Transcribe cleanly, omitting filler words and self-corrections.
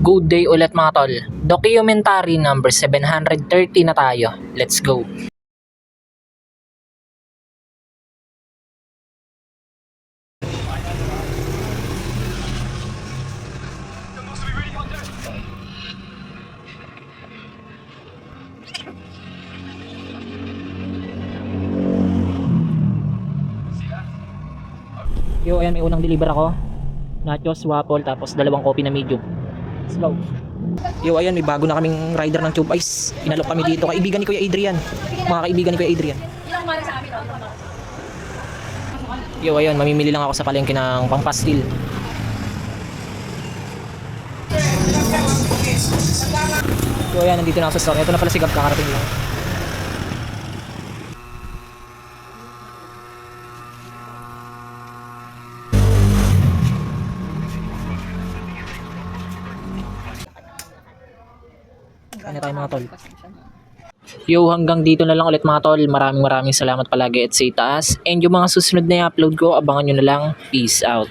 Good day ulit mga tol. Documentary number 730 na tayo. Let's go. Yo, ayan, may unang deliver ako. Nachos, waffle, tapos dalawang coffee na medium. Let's go. Yo, ayan, may bago na kaming rider ng Tube Ice. Inalok kami dito. Kaibigan ni Kuya Adrian. Mga kaibigan ni Kuya Adrian. Yo, ayan, mamimili lang ako sa palengke ng pangpastil. Yo, ayan, nandito na ako sa store. Ito na pala si Gab, kakarating lang. Ano tayo mga tol? Yo, hanggang dito na lang ulit mga tol. Maraming salamat palagi at sa itaas. And yung mga susunod na i-upload ko, abangan nyo na lang. Peace out.